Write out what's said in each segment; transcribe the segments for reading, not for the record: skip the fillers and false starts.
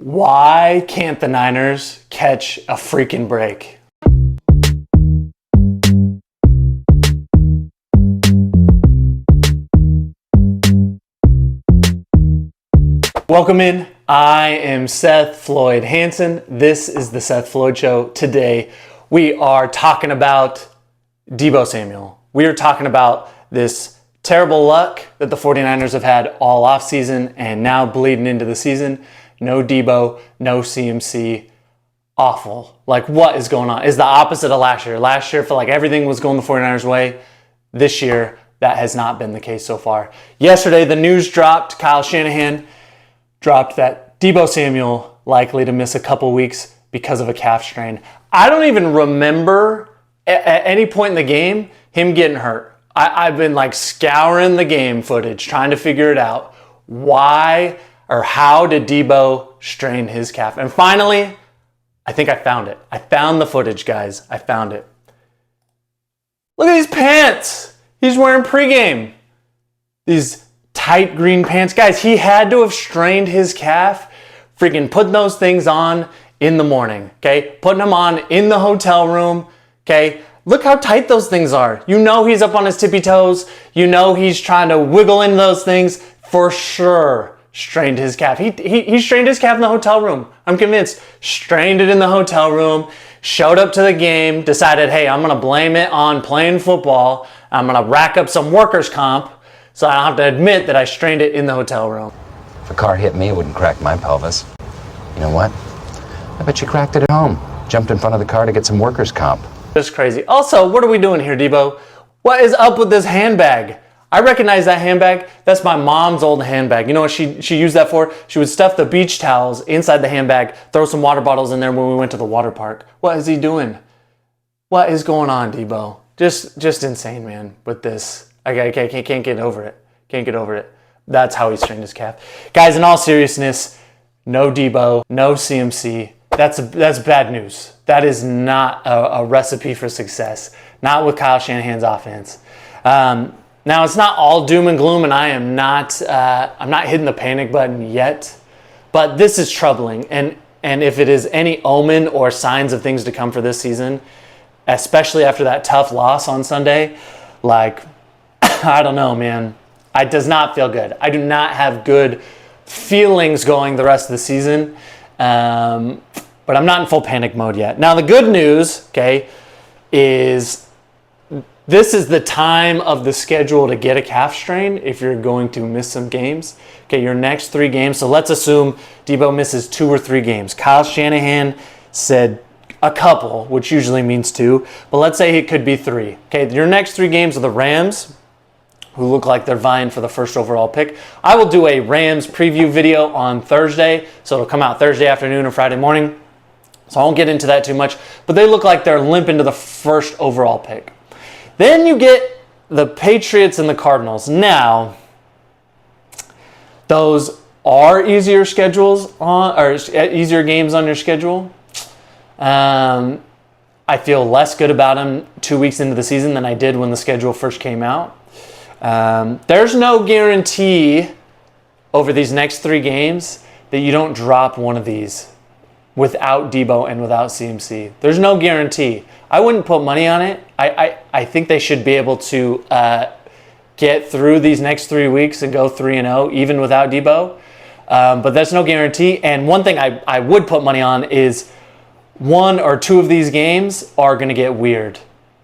Why can't the Niners catch a freaking break? Welcome in. I am Seth Floyd Hansen. This is the Seth Floyd Show. Today we are talking about Deebo Samuel. We are talking about this terrible luck that the 49ers have had all offseason and now bleeding into the season. No Deebo, no CMC. Awful. Like, what is going on? It's the opposite of last year. Last year, I felt like everything was going the 49ers' way. This year, that has not been the case so far. Yesterday, the news dropped. Kyle Shanahan dropped that Deebo Samuel likely to miss a couple weeks because of a calf strain. I don't even remember at any point in the game him getting hurt. I've been like scouring the game footage, trying to figure it out. Why or how did Deebo strain his calf? And finally, I think I found it. I found the footage, guys. I found it. Look at these pants. He's wearing pregame. These tight green pants. Guys, he had to have strained his calf freaking putting those things on in the morning, okay? Putting them on in the hotel room, okay? Look how tight those things are. You know he's up on his tippy toes. You know he's trying to wiggle into those things. For sure, strained his calf. He strained his calf in the hotel room. I'm convinced. Strained it in the hotel room, showed up to the game, decided, hey, I'm going to blame it on playing football. I'm going to rack up some workers' comp so I don't have to admit that I strained it in the hotel room. If a car hit me, it wouldn't crack my pelvis. You know what? I bet you cracked it at home. Jumped in front of the car to get some workers' comp. Just crazy. Also, what are we doing here, Deebo? What is up with this handbag? I recognize that handbag. That's my mom's old handbag. You know what she used that for? She would stuff the beach towels inside the handbag, throw some water bottles in there when we went to the water park. What is he doing? What is going on, Deebo? Just insane, man, with this. I can't get over it. Can't get over it. That's how he strained his calf. Guys, in all seriousness, no Deebo, no CMC. That's bad news. That is not a recipe for success. Not with Kyle Shanahan's offense. Now, it's not all doom and gloom, and I'm not hitting the panic button yet, but this is troubling. And if it is any omen or signs of things to come for this season, especially after that tough loss on Sunday, like, I don't know, man. It does not feel good. I do not have good feelings going the rest of the season, but I'm not in full panic mode yet. Now, the good news, okay, is this is the time of the schedule to get a calf strain if you're going to miss some games. Okay, your next 3 games. So let's assume Deebo misses 2 or 3 games. Kyle Shanahan said a couple, which usually means 2, but let's say it could be 3. Okay, your next 3 games are the Rams, who look like they're vying for the first overall pick. I will do a Rams preview video on Thursday, so it'll come out Thursday afternoon or Friday morning. So I won't get into that too much, but they look like they're limping to the first overall pick. Then you get the Patriots and the Cardinals. Now, those are easier schedules or easier games on your schedule. I feel less good about them 2 weeks into the season than I did when the schedule first came out. There's no guarantee over these next 3 games that you don't drop one of these without Deebo and without CMC. There's no guarantee. I wouldn't put money on it. I think they should be able to get through these next 3 weeks and go 3-0 even without Deebo. But that's no guarantee. And one thing I would put money on is 1 or 2 of these games are going to get weird.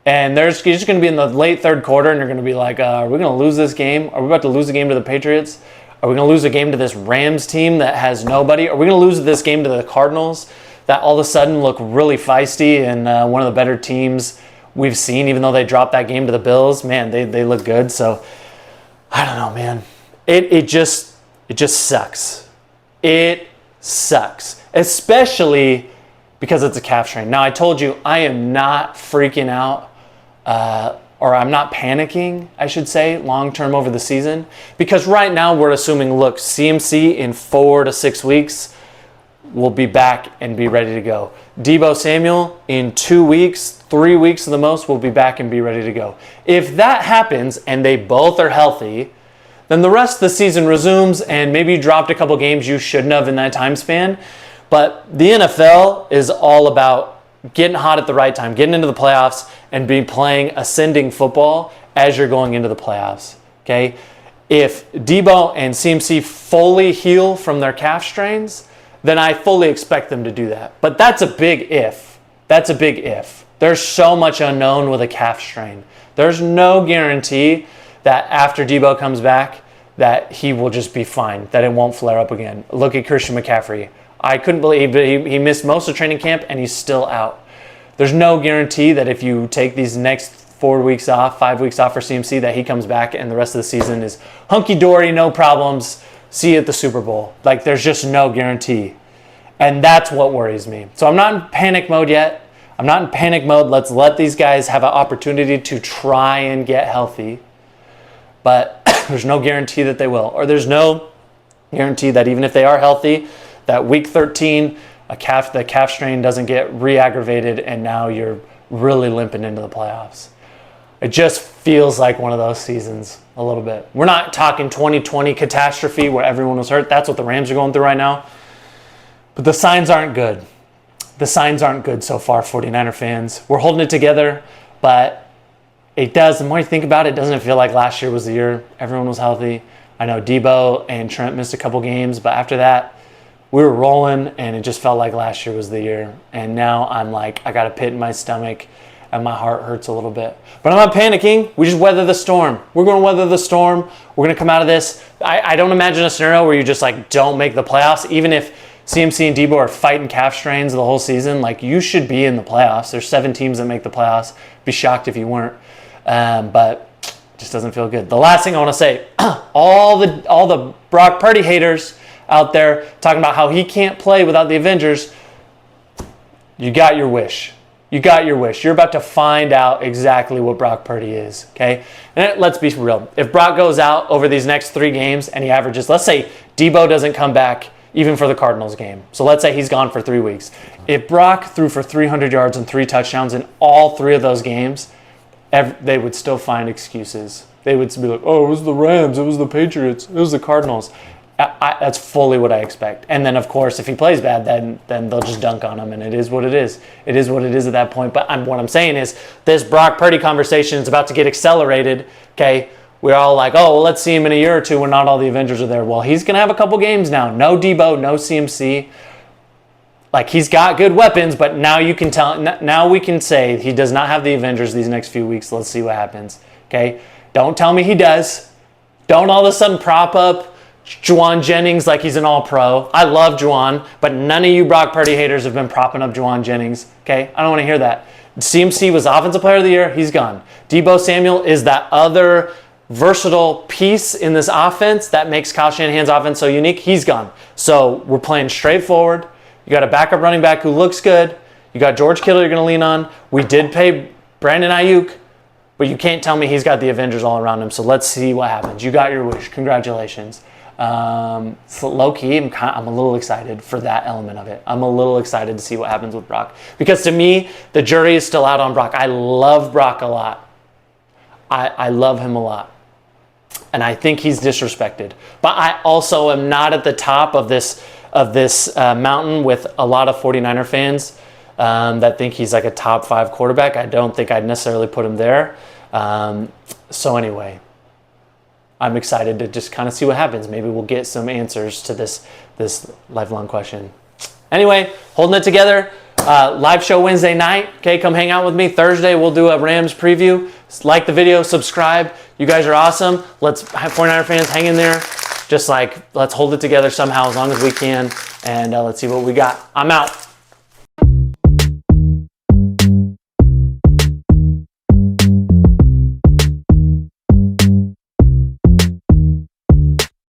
And you're just going to be in the late third quarter and you're going to be like, are we going to lose this game? Are we about to lose the game to the Patriots? Are we going to lose a game to this Rams team that has nobody? Are we going to lose this game to the Cardinals that all of a sudden look really feisty and one of the better teams we've seen, even though they dropped that game to the Bills? Man, they look good. So, I don't know, man. It just sucks. It sucks. Especially because it's a calf strain. Now, I told you I am not freaking out or I'm not panicking, I should say, long-term over the season. Because right now we're assuming, look, CMC in 4 to 6 weeks will be back and be ready to go. Deebo Samuel in 2 weeks, 3 weeks at the most, will be back and be ready to go. If that happens and they both are healthy, then the rest of the season resumes and maybe you dropped a couple games you shouldn't have in that time span. But the NFL is all about getting hot at the right time, getting into the playoffs, and playing ascending football as you're going into the playoffs. Okay? If Deebo and CMC fully heal from their calf strains, then I fully expect them to do that. But that's a big if. That's a big if. There's so much unknown with a calf strain. There's no guarantee that after Deebo comes back, that he will just be fine, that it won't flare up again. Look at Christian McCaffrey. I couldn't believe it. He missed most of training camp and he's still out. There's no guarantee that if you take these next 4 weeks off, 5 weeks off for CMC, that he comes back and the rest of the season is hunky-dory, no problems, see you at the Super Bowl. Like, there's just no guarantee. And that's what worries me. So I'm not in panic mode yet. I'm not in panic mode. Let's let these guys have an opportunity to try and get healthy. But there's no guarantee that they will. Or there's no guarantee that even if they are healthy, that week 13, the calf strain doesn't get re-aggravated and now you're really limping into the playoffs. It just feels like one of those seasons a little bit. We're not talking 2020 catastrophe where everyone was hurt. That's what the Rams are going through right now. But the signs aren't good. The signs aren't good so far, 49er fans. We're holding it together, but it does. The more you think about it, doesn't feel like last year was the year everyone was healthy. I know Deebo and Trent missed a couple games, but after that, we were rolling, and it just felt like last year was the year. And now I'm like, I got a pit in my stomach, and my heart hurts a little bit. But I'm not panicking. We just weather the storm. We're going to weather the storm. We're going to come out of this. I don't imagine a scenario where you just like don't make the playoffs, even if CMC and Deebo are fighting calf strains the whole season. Like, you should be in the playoffs. There's 7 teams that make the playoffs. Be shocked if you weren't. But it just doesn't feel good. The last thing I want to say, all the Brock Purdy haters out there talking about how he can't play without the Avengers, you got your wish. You got your wish. You're about to find out exactly what Brock Purdy is, okay? And let's be real. If Brock goes out over these next 3 games and he averages, let's say Deebo doesn't come back even for the Cardinals game. So let's say he's gone for 3 weeks. If Brock threw for 300 yards and 3 touchdowns in all 3 of those games, they would still find excuses. They would be like, oh, it was the Rams, it was the Patriots, it was the Cardinals. That's fully what I expect. And then, of course, if he plays bad, then they'll just dunk on him, and it is what it is. It is what it is at that point. But what I'm saying is this Brock Purdy conversation is about to get accelerated, okay? We're all like, oh, well, let's see him in a year or two when not all the Avengers are there. Well, he's going to have a couple games now. No Deebo, no CMC. Like, he's got good weapons, but now you can tell. Now we can say he does not have the Avengers these next few weeks. Let's see what happens, okay? Don't tell me he does. Don't all of a sudden prop up Juwan Jennings like he's an all-pro. I love Juwan, but none of you Brock Purdy haters have been propping up Juwan Jennings, okay? I don't want to hear that. CMC was Offensive Player of the Year. He's gone. Deebo Samuel is that other versatile piece in this offense that makes Kyle Shanahan's offense so unique. He's gone. So we're playing straightforward. You got a backup running back who looks good. You got George Kittle you're going to lean on. We did pay Brandon Ayuk, but you can't tell me he's got the Avengers all around him. So let's see what happens. You got your wish. Congratulations. So low-key, I'm a little excited for that element of it. I'm a little excited to see what happens with Brock. Because to me, the jury is still out on Brock. I love Brock a lot. I love him a lot. And I think he's disrespected. But I also am not at the top of this mountain with a lot of 49er fans that think he's like a top 5 quarterback. I don't think I'd necessarily put him there. So anyway, I'm excited to just kind of see what happens. Maybe we'll get some answers to this lifelong question. Anyway, holding it together. Live show Wednesday night. Okay, come hang out with me. Thursday, we'll do a Rams preview. Like the video, subscribe. You guys are awesome. Let's have 49er fans hang in there. Just like, let's hold it together somehow as long as we can. And let's see what we got. I'm out.